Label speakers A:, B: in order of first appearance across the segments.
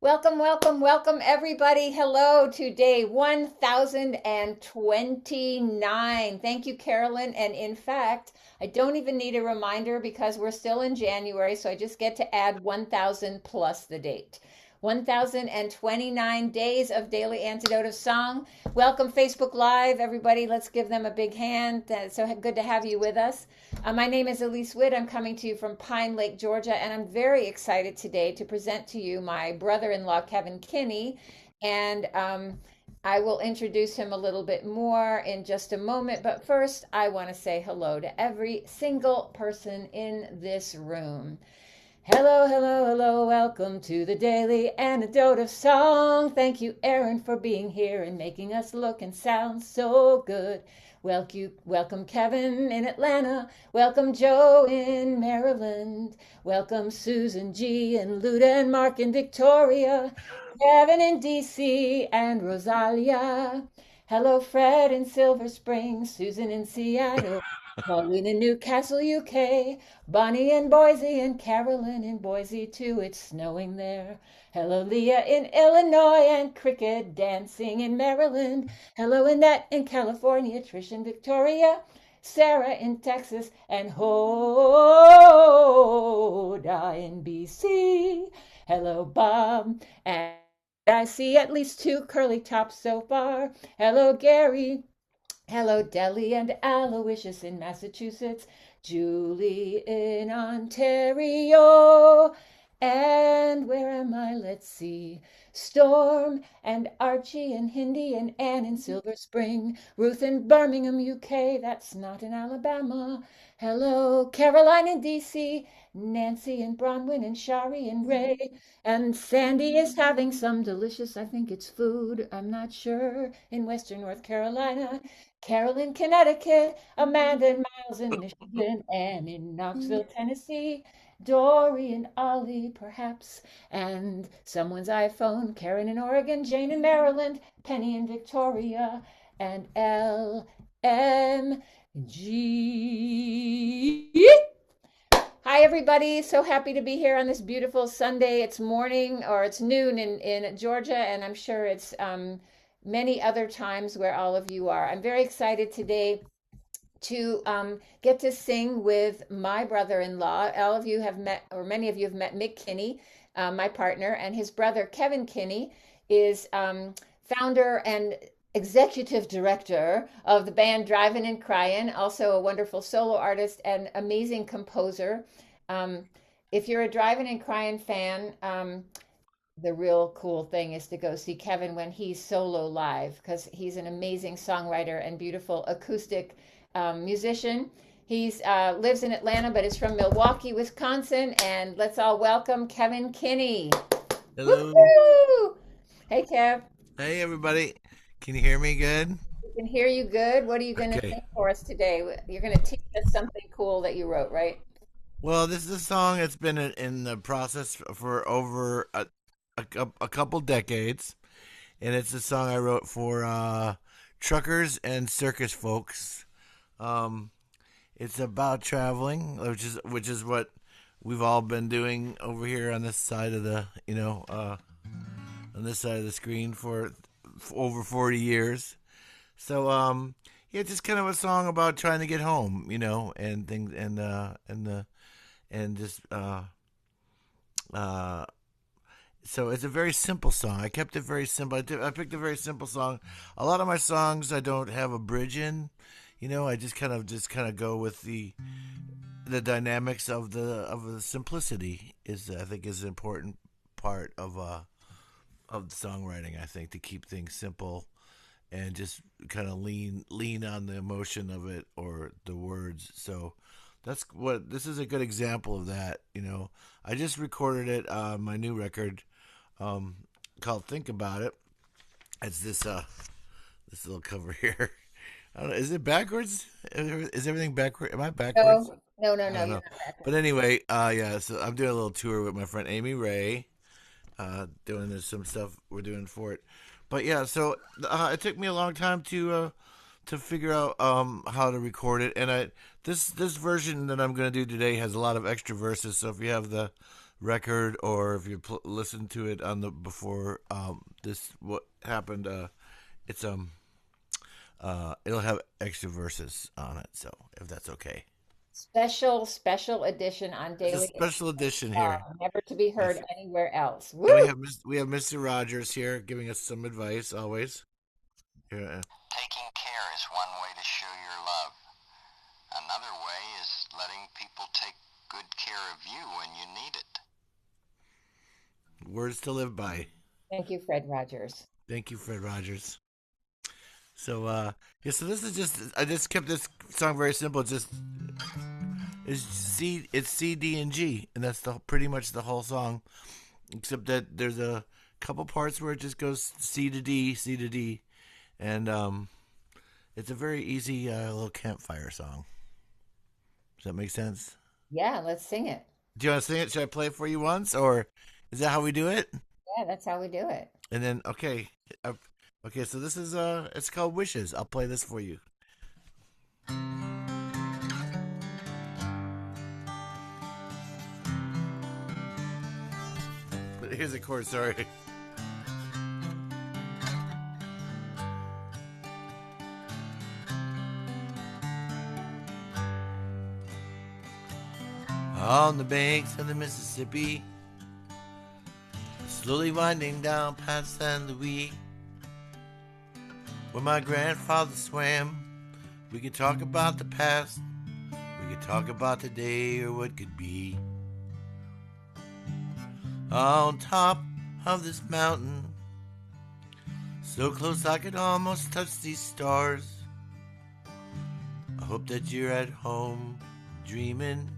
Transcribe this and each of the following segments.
A: Welcome, welcome, welcome, everybody. Hello to day 1029. Thank you, Carolyn. And in fact, I don't even need a reminder because we're still in January. So I just get to add 1000 plus the date. 1029 days of Daily Antidote of Song. Welcome, Facebook Live, everybody. Let's give them a big hand. It's so good to have you with us. My name is Elise Witt. I'm coming to you from Pine Lake, Georgia, and I'm very excited today to present to you my brother in law, Kevn Kinney. And I will introduce him a little bit more in just a moment. But first, I want to say hello to every single person in this room. Hello, hello, hello. Welcome to the Daily Antidote of Song. Thank you, Aaron, for being here and making us look and sound so good. Welcome, Kevin in Atlanta. Welcome, Joe in Maryland. Welcome, Susan G. and Luda and Mark in Victoria. Kevin in DC and Rosalia. Hello, Fred in Silver Spring. Susan in Seattle. Pauline in Newcastle, UK. Bonnie in Boise and Carolyn in Boise too. It's snowing there. Hello, Leah in Illinois and Cricket dancing in Maryland. Hello, Annette in California, Trish in Victoria, Sarah in Texas, and Hoda in BC. Hello, Bob. And I see at least two curly tops so far. Hello, Gary. Hello, Deli and Aloysius in Massachusetts, Julie in Ontario, and where am I? Let's see. Storm and Archie and Hindi and Anne in Silver Spring, Ruth in Birmingham, UK, that's not in Alabama. Hello, Caroline in DC, Nancy in Bronwyn and Shari and Ray, and Sandy is having some delicious, I think it's food, I'm not sure, in Western North Carolina. Carol in Connecticut, Amanda and Miles in Michigan, Anne in Knoxville, Tennessee, Dory and Ollie, perhaps, and someone's iPhone, Karen in Oregon, Jane in Maryland, Penny in Victoria, and LMG. Hi, everybody. So happy to be here on this beautiful Sunday. It's morning or it's noon in Georgia, and I'm sure it's many other times where all of you are. I'm very excited today to get to sing with my brother-in-law. All of you have met, or many of you have met Mick Kinney, my partner, and his brother Kevn Kinney is founder and executive director of the band Drivin' and Cryin', also a wonderful solo artist and amazing composer. Um, if you're a Drivin' and Cryin' fan, the real cool thing is to go see Kevn when he's solo live because he's an amazing songwriter and beautiful acoustic musician. He's lives in Atlanta but is from Milwaukee, Wisconsin. And let's all welcome Kevn Kinney.
B: Hello.
A: Woo! Hey, Kev.
B: Hey, everybody. Can you hear me good?
A: We can hear you good. What are you going to
B: Okay.
A: sing for us today? You're going to teach us something cool that you wrote, right?
B: Well, this is a song that's been in the process for over a couple decades, and it's a song I wrote for truckers and circus folks. Um, it's about traveling, which is what we've all been doing over here on this side of the on this side of the screen for over 40 years. So yeah, just kind of a song about trying to get home, and things and just uh so it's a very simple song. I kept it very simple. I picked a very simple song. A lot of my songs I don't have a bridge in. I just kind of go with the dynamics of the simplicity is I think is an important part of the songwriting. I think to keep things simple and just kind of lean on the emotion of it or the words. So that's what this is a good example of that. I just recorded it on my new record um, called "Think About It." It's this little cover here. I don't know, is it backwards? Is everything backward? Am I backwards?
A: No, no, no,
B: I
A: no.
B: don't
A: You're
B: know.
A: not backwards.
B: But anyway, yeah. So I'm doing a little tour with my friend Amy Ray, doing some stuff we're doing for it. But yeah, so it took me a long time to figure out how to record it, and I this version that I'm going to do today has a lot of extra verses. So if you have record, or if you listen to it on the before this what happened. It's it'll have extra verses on it. So if that's okay,
A: Special edition on
B: it's a
A: Daily
B: special
A: Antidote
B: edition
A: of
B: here.
A: Song, never to be heard
B: Yes.
A: anywhere else.
B: And
A: Woo!
B: we have Mr. Rogers here giving us some advice always. Yeah.
C: Taking care is one way to show your love. Another way is letting people take good care of you when you need it.
B: Words to live by.
A: Thank you, Fred Rogers.
B: Thank you, Fred Rogers. So yeah, so this is just I just kept this song very simple. It's C, D, and G, and that's pretty much the whole song, except that there's a couple parts where it just goes C to D, C to D, and it's a very easy little campfire song. Does that make sense?
A: Yeah, let's sing it.
B: Do you want to sing it? Should I play it for you once, or is that how we do it?
A: Yeah, that's how we do it.
B: And then okay, so this is it's called Wishes. I'll play this for you. Here's a chord, sorry. On the banks of the Mississippi, slowly winding down past San Luis, where my grandfather swam, we could talk about the past, we could talk about today or what could be. On top of this mountain, so close I could almost touch these stars. I hope that you're at home dreaming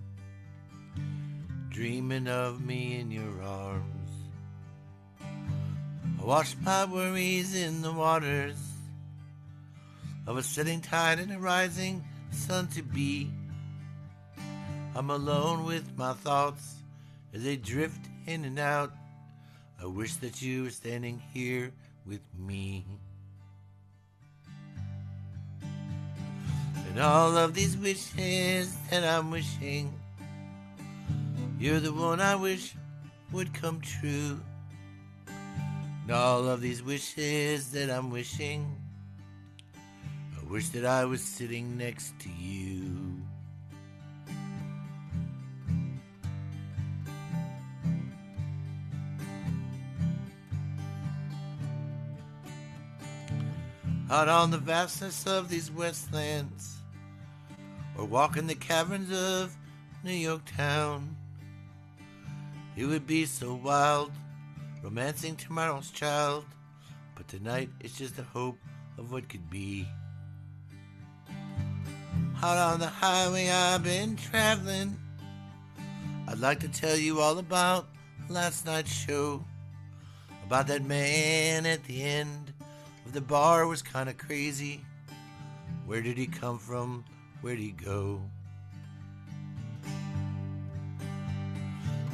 B: of me in your arms. I wash my worries in the waters of a setting tide and a rising sun to be. I'm alone with my thoughts as they drift in and out. I wish that you were standing here with me. And all of these wishes that I'm wishing, you're the one I wish would come true. And all of these wishes that I'm wishing, I wish that I was sitting next to you. Out on the vastness of these westlands, or walking the caverns of New York town, it would be so wild, romancing tomorrow's child, but tonight it's just a hope of what could be. Out on the highway I've been traveling, I'd like to tell you all about last night's show, about that man at the end of the bar was kinda crazy. Where did he come from? Where'd he go?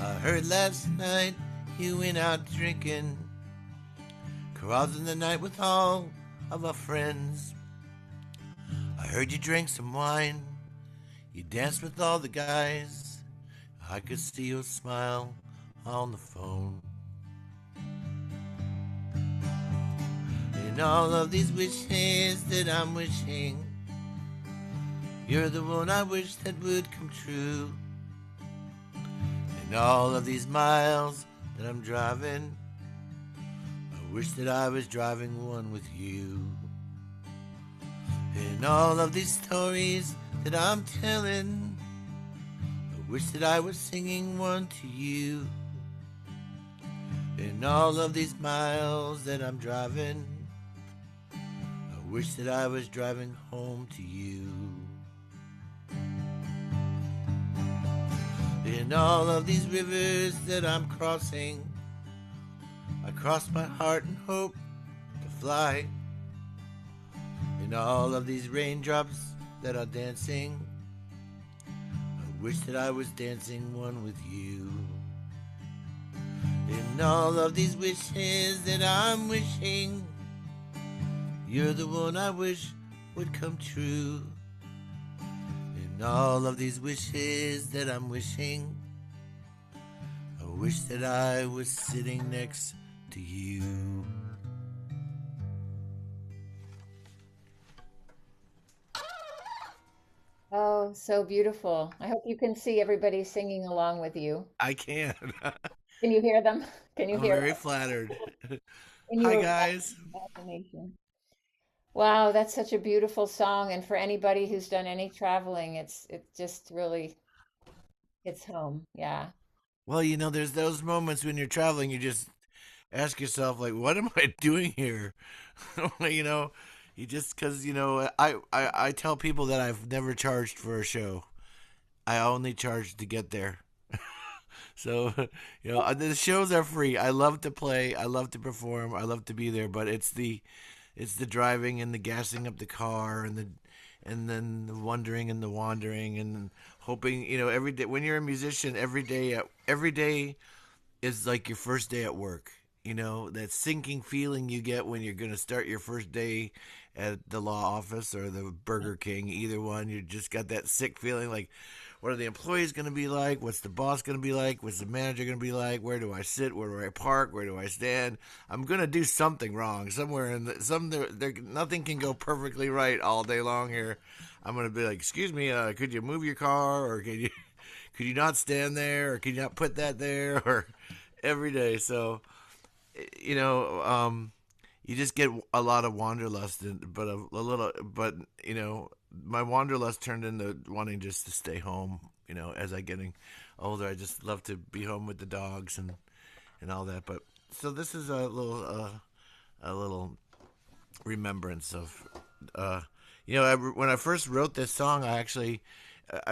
B: I heard last night you went out drinking, carousing the night with all of our friends. I heard you drank some wine, you danced with all the guys. I could see your smile on the phone. And all of these wishes that I'm wishing, you're the one I wish that would come true. And all of these miles that I'm driving, I wish that I was driving one with you. And all of these stories that I'm telling, I wish that I was singing one to you. And all of these miles that I'm driving, I wish that I was driving home to you. In all of these rivers that I'm crossing, I cross my heart and hope to fly. In all of these raindrops that are dancing, I wish that I was dancing one with you. In all of these wishes that I'm wishing, you're the one I wish would come true. In all of these wishes that I'm wishing, I wish that I was sitting next to you.
A: Oh, so beautiful. I hope you can see everybody singing along with you.
B: I can.
A: Can you hear them? Can you
B: I'm
A: hear
B: very
A: them
B: flattered.
A: in
B: Hi,
A: your
B: guys.
A: imagination? Wow, that's such a beautiful song. And for anybody who's done any traveling, it just really hits home. Yeah.
B: Well, there's those moments when you're traveling, you just ask yourself, like, what am I doing here? you know, you just, because, I tell people that I've never charged for a show. I only charge to get there. So, the shows are free. I love to play. I love to perform. I love to be there. But it's the driving and the gassing up the car and then the wondering and the wandering and hoping. Every day when you're a musician, every day is like your first day at work. That sinking feeling you get when you're going to start your first day at the law office or the Burger King, either one. You just got that sick feeling like, what are the employees going to be like? What's the boss going to be like? What's the manager going to be like? Where do I sit? Where do I park? Where do I stand? I'm going to do something wrong somewhere. Nothing can go perfectly right all day long here. I'm going to be like, excuse me, could you move your car, or could you not stand there, or could you not put that there, or every day. So, you know, you just get a lot of wanderlust, but a little, but my wanderlust turned into wanting just to stay home. As I getting older, I just love to be home with the dogs and all that. But so this is a little remembrance of, when I first wrote this song, I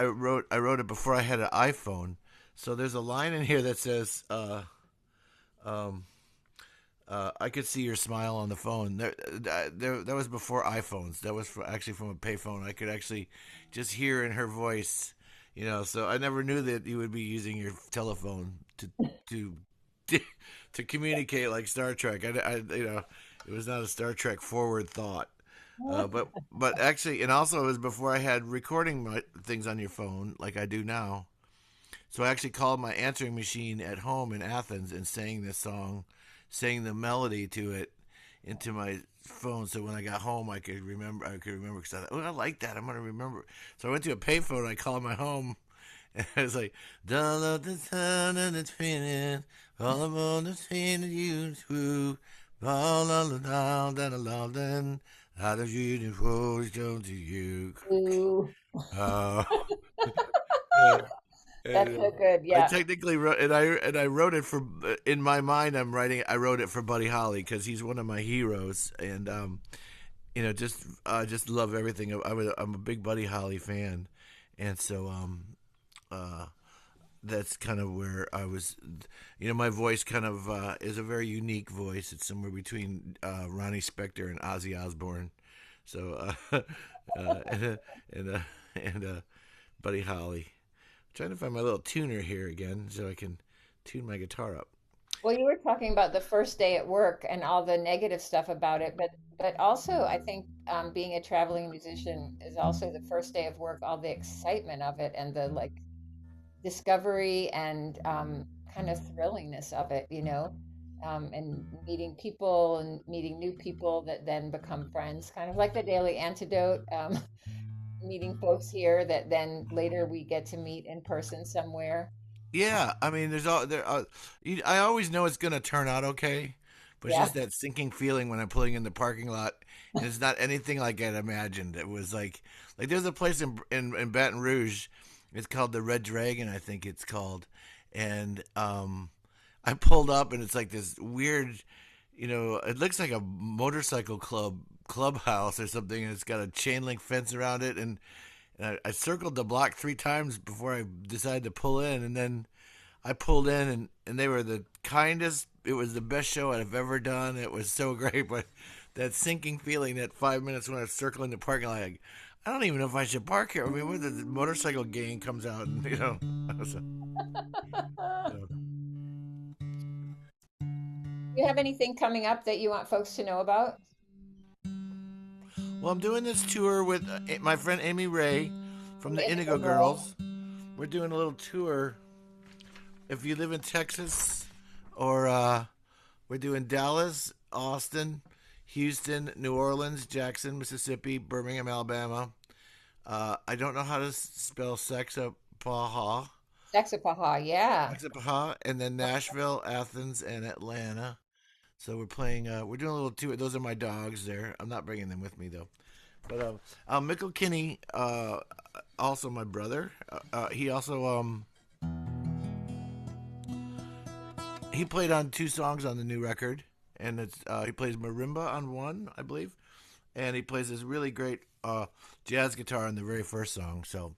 B: wrote it before I had an iPhone. So there's a line in here that says, um, I could see your smile on the phone. That was before iPhones. That was actually from a payphone. I could actually just hear in her voice, So I never knew that you would be using your telephone to to communicate like Star Trek. It was not a Star Trek forward thought. But actually, and also it was before I had recording things on your phone like I do now. So I actually called my answering machine at home in Athens and sang this song, sang the melody to it into my phone. So when I got home, I could remember. Because I thought, oh, I like that. I'm gonna remember. So I went to a payphone. I called my home, and I was like, "Don't love the sun and it's feeling all I'm on the scene of you too. All down, then how does you force come to you?"
A: Ooh,
B: Uh, yeah.
A: that's
B: And
A: so good.
B: I
A: Yeah.
B: technically wrote, and I wrote it for, in my mind. I wrote it for Buddy Holly because he's one of my heroes, and just love everything. I'm a big Buddy Holly fan, and so uh, that's kind of where I was. My voice kind of is a very unique voice. It's somewhere between Ronnie Spector and Ozzy Osbourne. So and Buddy Holly. Trying to find my little tuner here again so I can tune my guitar up.
A: Well, you were talking about the first day at work and all the negative stuff about it, but also I think being a traveling musician is also the first day of work, all the excitement of it and the like discovery and kind of thrillingness of it, and meeting people and meeting new people that then become friends, kind of like the Daily Antidote, meeting folks here that then later we get to meet in person somewhere.
B: Yeah, I mean, there's all there. I always know it's gonna turn out okay, but it's
A: Yeah.
B: just that sinking feeling when I'm pulling in the parking lot, and it's not anything like I'd imagined. It was like there's a place in Baton Rouge. It's called the Red Dragon, I think it's called, and I pulled up and it's like this weird, it looks like a motorcycle clubhouse or something, and it's got a chain link fence around it, and I circled the block 3 times before I decided to pull in, and then I pulled in, and they were the kindest. It was the best show I've ever done. It was so great, but that sinking feeling, that 5 minutes when I was circling the parking lot, like, I don't even know if I should park here. I mean, when the motorcycle gang comes out, and so, so.
A: You have anything coming up that you want folks to know about?
B: Well, I'm doing this tour with my friend Amy Ray from
A: From the
B: the
A: Indigo
B: Indigo
A: Girls.
B: Girls. We're doing a little tour If you live in Texas, or we're doing Dallas, Austin, Houston, New Orleans, Jackson, Mississippi, Birmingham, Alabama. I don't know how to spell Sexapaha.
A: Sexapaha, yeah.
B: Sexapaha, and then Nashville, Athens, and Atlanta. So we're playing. We're doing a little tour. Those are my dogs. There. I'm not bringing them with me though. But Mickle Kinney, also my brother. He also he played on two songs on the new record, and it's he plays marimba on one, I believe, and he plays this really great jazz guitar on the very first song. So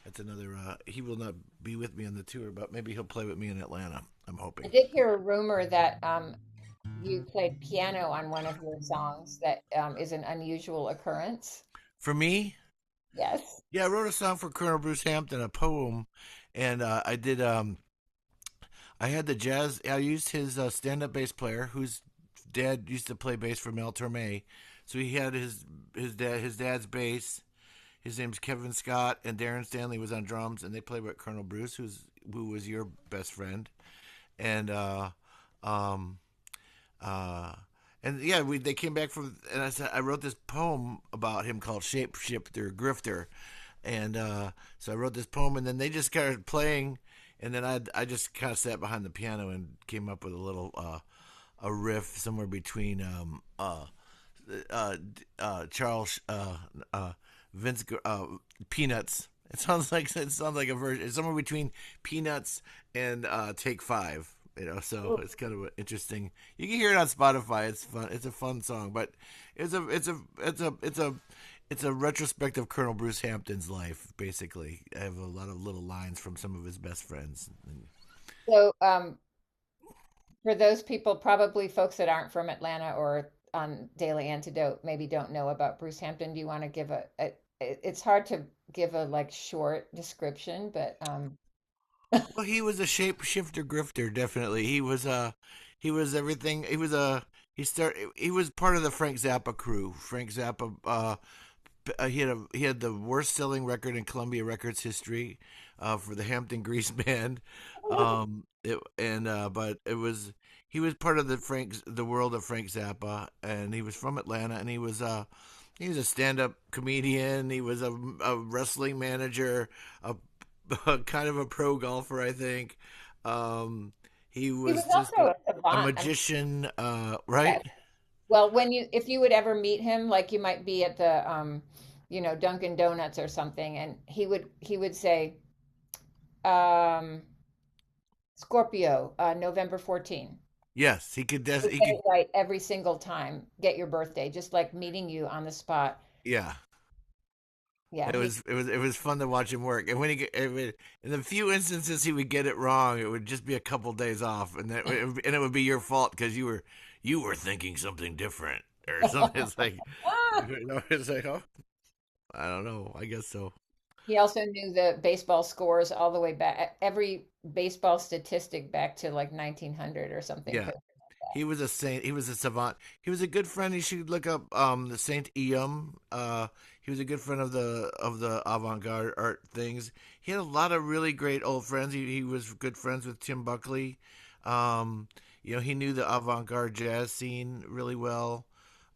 B: that's another. He will not be with me on the tour, but maybe he'll play with me in Atlanta. I'm
A: I
B: hoping.
A: did hear a rumor that you played piano on one of your songs that is an unusual occurrence.
B: For me,
A: Yes.
B: yeah, I wrote a song for Colonel Bruce Hampton, a poem, and I did. I had the jazz. I used his stand-up bass player, whose dad used to play bass for Mel Torme. So he had his dad's bass. His name's Kevin Scott, and Darren Stanley was on drums, and they played with Colonel Bruce, who was your best friend, and um, uh, and yeah, they came back from, and I said I wrote this poem about him called Shapeshifter Grifter, and so I wrote this poem, and then they just started playing, and then I just kind of sat behind the piano and came up with a little a riff somewhere between Charles Vince Peanuts. It sounds like a version. It's somewhere between Peanuts and Take Five. So it's kind of interesting. You can hear it on Spotify. It's fun. It's a fun song, but it's a retrospect of Colonel Bruce Hampton's life. Basically, I have a lot of little lines from some of his best friends.
A: So, for those people, probably folks that aren't from Atlanta or on Daily Antidote, maybe don't know about Bruce Hampton. Do you want to give it's hard to give a like short description, but
B: Well, he was a shapeshifter grifter, definitely. He was everything. He was part of the Frank Zappa crew. Frank Zappa he had the worst selling record in Columbia Records history for the Hampton Grease Band. But it was he was part of the world of Frank Zappa, and he was from Atlanta, and he was a stand up comedian. He was a wrestling manager, a, a kind of a pro golfer, I think. He
A: he
B: was
A: was
B: just
A: also a
B: a
A: savant. I mean,
B: magician,
A: yes.
B: right?
A: Well, if you would ever meet him, like you might be at the Dunkin' Donuts or something, and he would say, um, Scorpio, November 14.
B: Yes, he could.
A: Would
B: He
A: get
B: could.
A: it right every single time. Get your birthday, just like meeting you on the spot.
B: Yeah.
A: Yeah,
B: It was it was it was fun to watch him work, and when in the few instances he would get it wrong, it would just be a couple days off, and it would be your fault because you were thinking something different or something. It's like it's like, oh, I don't know, I guess so.
A: he also knew the baseball scores all the way back, every baseball statistic back to like 1900 or something.
B: Yeah, he was a saint. He was a savant. He was a good friend. You should look up the Saint Eum. He was a good friend of the avant garde art things. He had a lot of really great old friends. He was good friends with Tim Buckley. Um, he knew the avant garde jazz scene really well,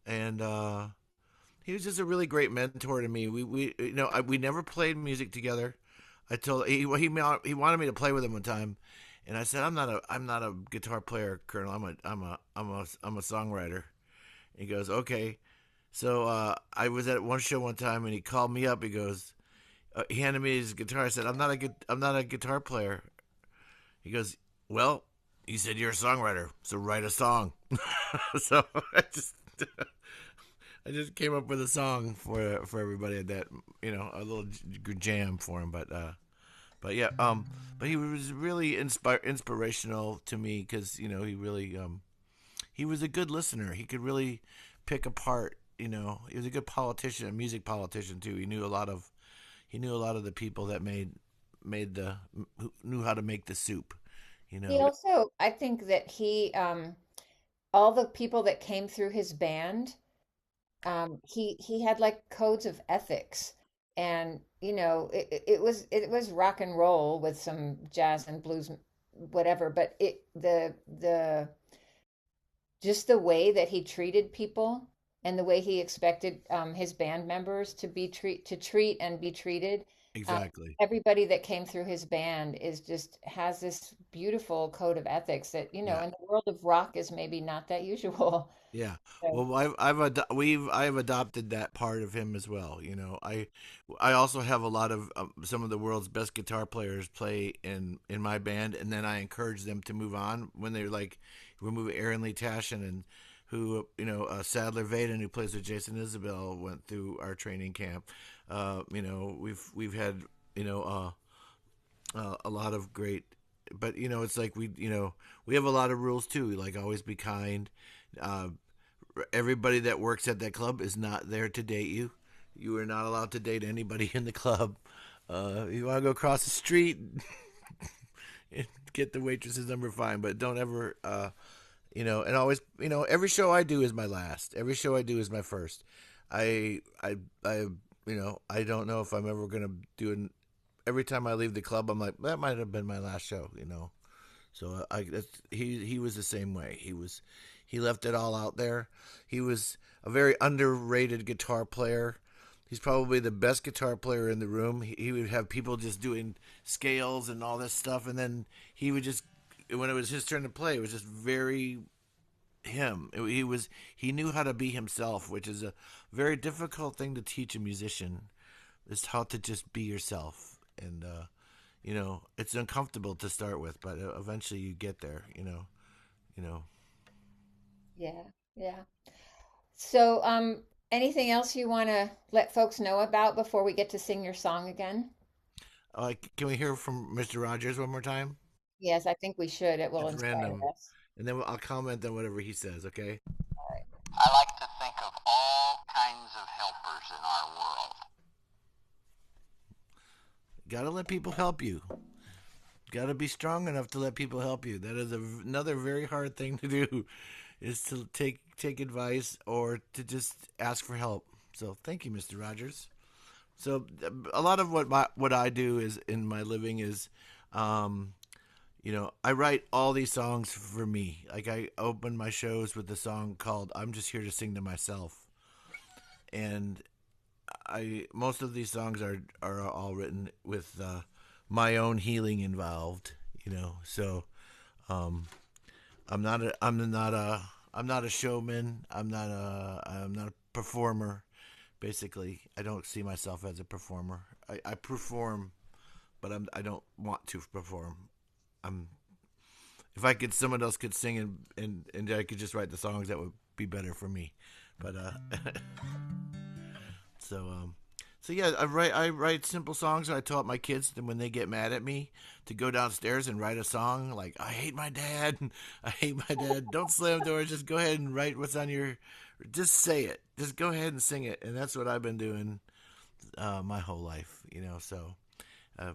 B: and he was just a really great mentor to me. We never played music together. I told he wanted me to play with him one time, and I said I'm not a guitar player, Colonel. I'm a songwriter. He goes, okay. So I was at one show one time, and he called me up. He goes, he handed me his guitar. I said I'm not a guitar player. He goes, well, he said you're a songwriter, so write a song. So I just came up with a song for everybody at that, a little jam for him. But yeah, but he was really inspirational to me because he was a good listener. He could really pick apart. He was a good politician, a music politician too. He knew a lot of the people that made the who knew how to make the soup. You
A: He
B: know,
A: also, I think that all the people that came through his band, he had like codes of ethics, and it was rock and roll with some jazz and blues whatever, but the just the way that he treated people and the way he expected his band members to treat and be treated. Um,
B: Exactly.
A: Everybody that came through his band is just has this beautiful code of ethics that,
B: Yeah.
A: in the world of rock is maybe not that usual.
B: Yeah.
A: So,
B: Well, I've adopted that part of him as well. I also have a lot of some of the world's best guitar players play in my band, and then I encourage them to move on when they're like, we move Aaron Lee Tashin and who Sadler Vaden, who plays with Jason Isabel, went through our training camp. We've had you know a lot of great, but it's like we have a lot of rules too. Like always be kind. Uh, Everybody that works at that club is not there to date you. You are not allowed to date anybody in the club. You want to go across the street and get the waitress's number, fine, but don't ever, and always, every show I do is my last. Every show I do is my first. I, I don't know if I'm ever gonna do an. Every time I leave the club, I'm like, that might have been my last show. So he was the same way. He left it all out there. He was a very underrated guitar player. He's probably the best guitar player in the room. He would have people just doing scales and all this stuff, and then he would just when it was his turn to play, it was just very him. He knew how to be himself, which is a very difficult thing to teach a musician. Is how to just be yourself, and it's uncomfortable to start with, but eventually you get there. You know.
A: yeah, yeah. So, anything else you want to let folks know about before we get to sing your song again?
B: Can we hear from Mr. Rogers one more time?
A: Yes, I think we should. It will
B: It's
A: inspire
B: random,
A: us.
B: and then I'll comment on whatever he says. Okay.
A: All right.
C: I like to think of all kinds of helpers in our world.
B: Gotta let people help you. Gotta be strong enough to let people help you. That is another very hard thing to do, is to take advice or to just ask for help. So thank you, Mr. Rogers. So a lot of what I do is in my living is, um, I write all these songs for me. Like I open my shows with a song called "I'm Just Here to Sing to Myself," and I most of these songs are all written with my own healing involved. So um, I'm not a showman. I'm not a performer. Basically, I don't see myself as a performer. I perform, but I don't want to perform. I'm if I could, someone else could sing and I could just write the songs, that would be better for me. But so yeah, I write simple songs. And I taught my kids that when they get mad at me to go downstairs and write a song like "I hate my dad," "I hate my dad." Don't slam doors. Just go ahead and write what's on your. Just say it. Just go ahead and sing it, and that's what I've been doing my whole life. So uh,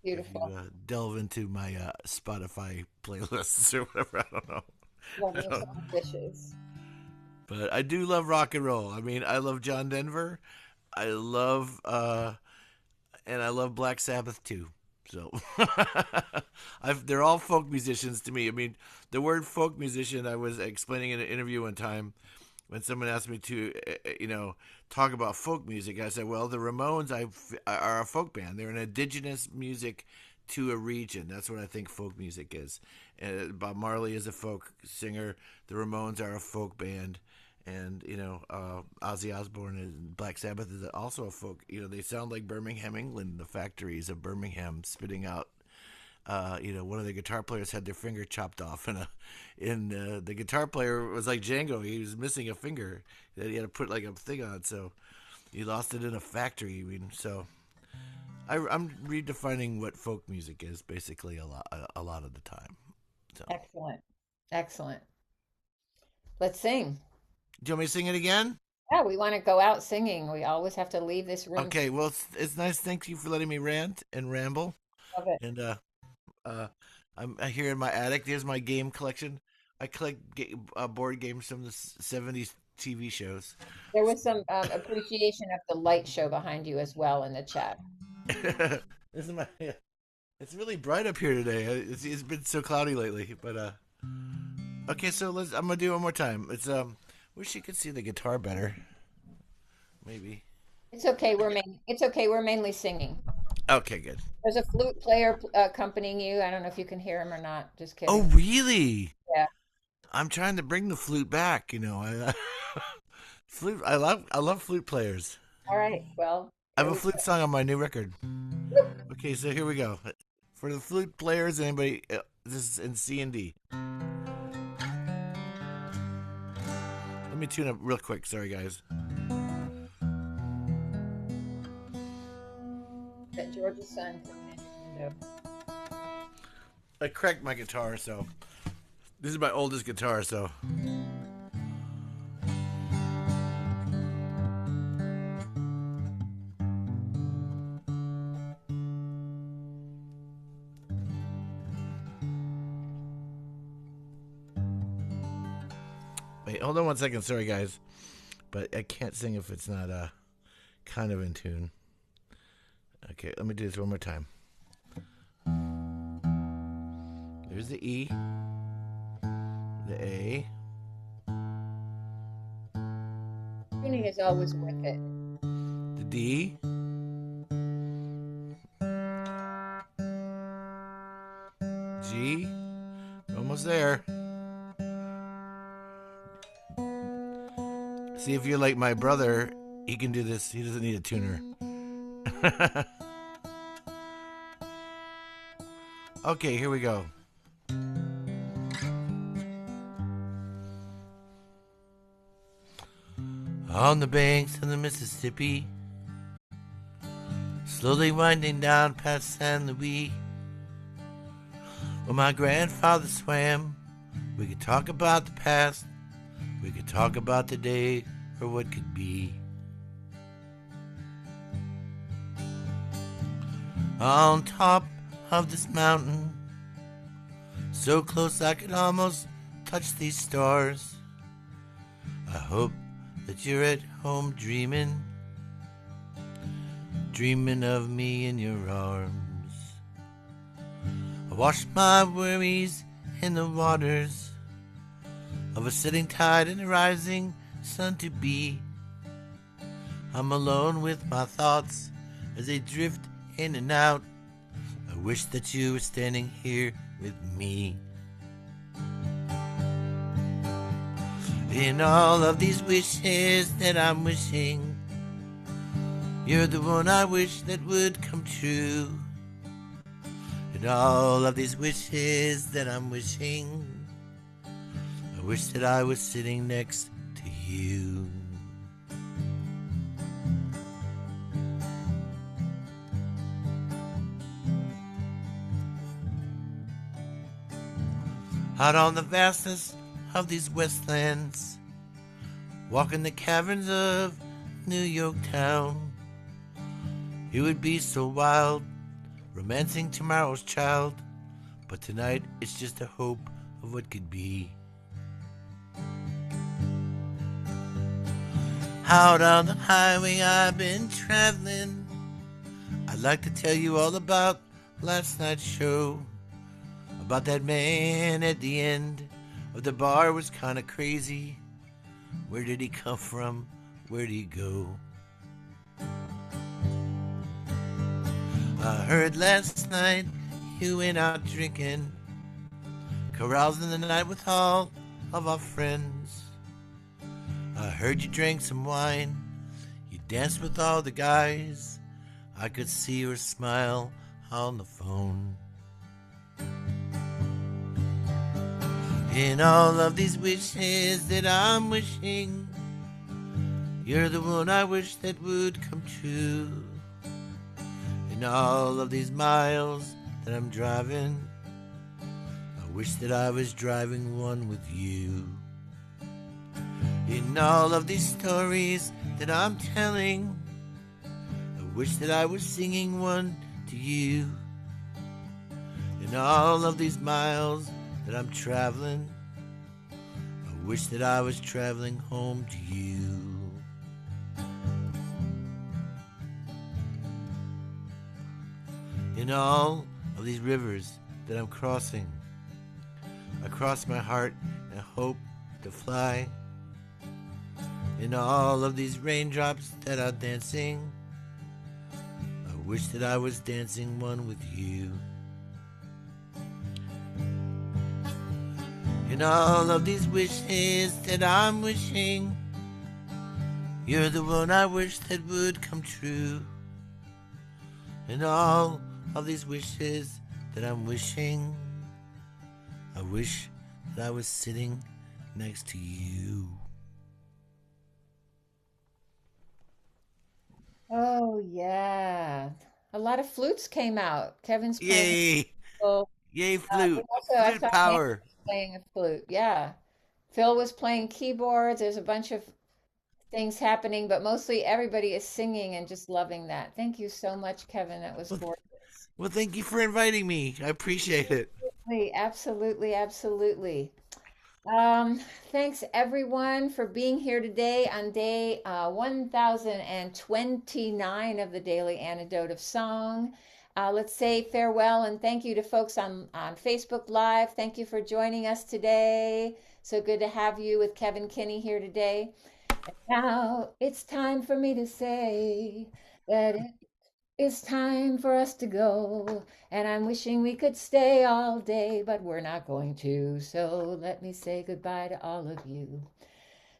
B: if you
A: Beautiful.
B: delve into my Spotify playlists or whatever, I don't know.
A: Love
B: I
A: your
B: don't,
A: song wishes.
B: but I do love rock and roll. I mean, I love John Denver. I love and I love Black Sabbath too. So they're all folk musicians to me. I mean, the word folk musician, I was explaining in an interview one time when someone asked me to, talk about folk music. I said, well, the Ramones are a folk band. They're an indigenous music to a region. That's what I think folk music is. Bob Marley is a folk singer. The Ramones are a folk band. And Ozzy Osbourne and Black Sabbath is also a folk. They sound like Birmingham, England. The factories of Birmingham spitting out. One of the guitar players had their finger chopped off, and the guitar player was like Django. He was missing a finger that he had to put like a thing on. So he lost it in a factory. I mean, so I'm redefining what folk music is basically a lot of the time. So
A: Excellent. Excellent. Let's sing.
B: do you want me to sing it again?
A: Yeah, we want to go out singing. We always have to leave this room.
B: Okay. Well, it's nice. Thank you for letting me rant and ramble.
A: Love it.
B: And uh, I'm here in my attic. There's my game collection. I collect board games from the '70s TV shows.
A: There was some appreciation of the light show behind you as well in the chat.
B: This is my It's really bright up here today. It's been so cloudy lately, but okay. So I'm gonna do it one more time. It's wish you could see the guitar better. Maybe.
A: It's okay. It's okay. We're mainly singing.
B: Okay, good.
A: There's a flute player accompanying you. I don't know if you can hear him or not. Just
B: Oh,
A: kidding.
B: really?
A: Yeah.
B: I'm trying to bring the flute back. Flute. I love flute players.
A: All right. Well,
B: I have
A: here
B: a
A: we
B: flute song on my new record. Okay, so here we go. For the flute players, anybody, this is in C and D. Let me tune up real quick. Sorry, guys.
A: That George's son coming in.
B: I cracked my guitar, so this is my oldest guitar, so. Wait, hold on one second. Sorry, guys. But I can't sing if it's not kind of in tune. Okay, let me do this one more time. There's the E, the A.
A: Tuning is always worth it.
B: The D. G. Almost there. See, if you're like my brother, he can do this. He doesn't need a tuner. Okay, here we go. On the banks of the Mississippi, slowly winding down past San Luis, where my grandfather swam, we could talk about the past, we could talk about the day or what could be. On top of this mountain, so close I could almost touch these stars, I hope that you're at home dreaming of me in your arms. I wash my worries in the waters of a setting tide and a rising sun to be. I'm alone with my thoughts as they drift in and out. I wish that you were standing here with me. In all of these wishes that I'm wishing, you're the one I wish that would come true. In all of these wishes that I'm wishing, I wish that I was sitting next to you. Out on the vastness of these westlands, walking the caverns of New York town, it would be so wild, romancing tomorrow's child, but tonight it's just a hope of what could be. Out on the highway I've been traveling, I'd like to tell you all about last night's show, about that man at the end of the bar was kinda crazy. Where did he come from? Where did he go? I heard last night you went out drinking, carousing the night with all of our friends. I heard you drank some wine, you danced with all the guys. I could see your smile on the phone. In all of these wishes that I'm wishing, you're the one I wish that would come true. In all of these miles that I'm driving, I wish that I was driving one with you. In all of these stories that I'm telling, I wish that I was singing one to you. In all of these miles that I'm traveling, I wish that I was traveling home to you. In all of these rivers that I'm crossing. Across my heart and hope to fly. In all of these raindrops that are dancing, I wish that I was dancing one with you. In all of these wishes that I'm wishing, you're the one I wish that would come true. In all of these wishes that I'm wishing, I wish that I was sitting next to you.
A: Oh yeah. A lot of flutes came out. Kevin's playing.
B: Yay!
A: So,
B: Yay,
A: but
B: flute!
A: also I
B: Flute
A: saw Nancy
B: power!
A: playing a flute. Yeah. Phil was playing keyboards. There's a bunch of things happening, but mostly everybody is singing and just loving that. Thank you so much, Kevin. That was
B: Well,
A: gorgeous.
B: well, thank you for inviting me. I appreciate it.
A: Absolutely, absolutely, absolutely. Um, Thanks everyone for being here today on day 1029 of the Daily Antidote of Song. Let's say farewell and thank you to folks on Facebook Live. Thank you for joining us today. So good to have you with Kevn Kinney here today. Now it's time for me to say that it's time for us to go, and I'm wishing we could stay all day, but we're not going to. So let me say goodbye to all of you.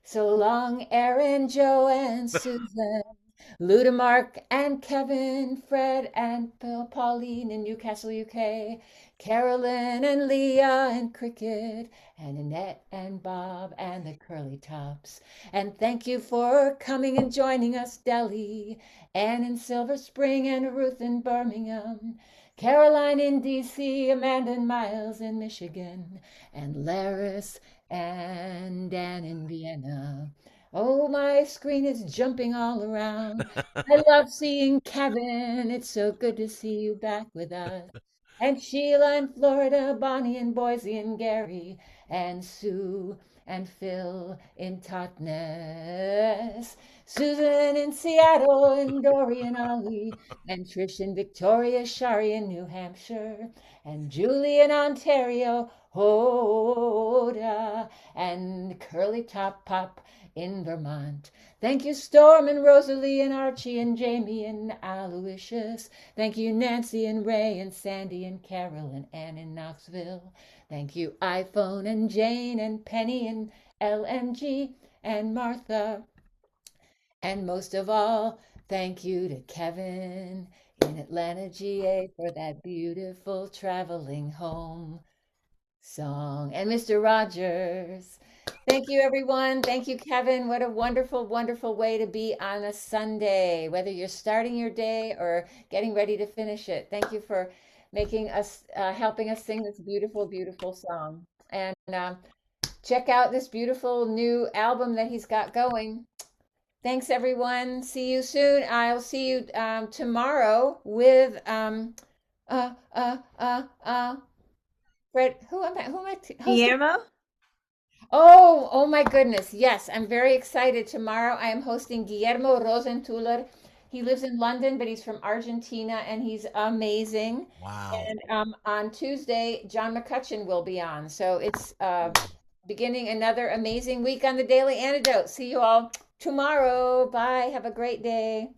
A: So long, Aaron, Joe, and Susan, Ludamark and Kevin, Fred and Pauline in Newcastle, UK, Carolyn and Leah and Cricket, and Annette and Bob and the Curly Tops. And thank you for coming and joining us, Deli, Ann in Silver Spring and Ruth in Birmingham, Caroline in DC, Amanda and Miles in Michigan, and Laris and Dan in Vienna. Oh, my screen is jumping all around. I love seeing Kevin. It's so good to see you back with us. And Sheila in Florida, Bonnie in Boise and Gary, and Sue and Phil in Totnes, Susan in Seattle, and Dory and Ollie, and Trish in Victoria, Shari in New Hampshire, and Julie in Ontario, Hoda, and Curly Top Pop in Vermont. Thank you, Storm and Rosalie and Archie and Jamie and Aloysius. Thank you, Nancy and Ray and Sandy and Carol and Ann in Knoxville. Thank you, iPhone and Jane and Penny and LNG and Martha. And most of all, thank you to Kevin in Atlanta, GA for that beautiful traveling home song. And Mr. Rogers. Thank you, everyone. Thank you, Kevin. What a wonderful, wonderful way to be on a Sunday, whether you're starting your day or getting ready to finish it. Thank you for making us, helping us sing this beautiful, beautiful song. And check out this beautiful new album that he's got going. Thanks, everyone. See you soon. I'll see you tomorrow with uh, uh, uh, uh, Fred. Who am I hosting?
D: Guillermo?
A: Oh my goodness. Yes, I'm very excited. Tomorrow I am hosting Guillermo Rosentuler. He lives in London, but he's from Argentina and he's amazing.
B: Wow.
A: And on Tuesday, John McCutcheon will be on. So it's beginning another amazing week on the Daily Antidote. See you all tomorrow. Bye. Have a great day.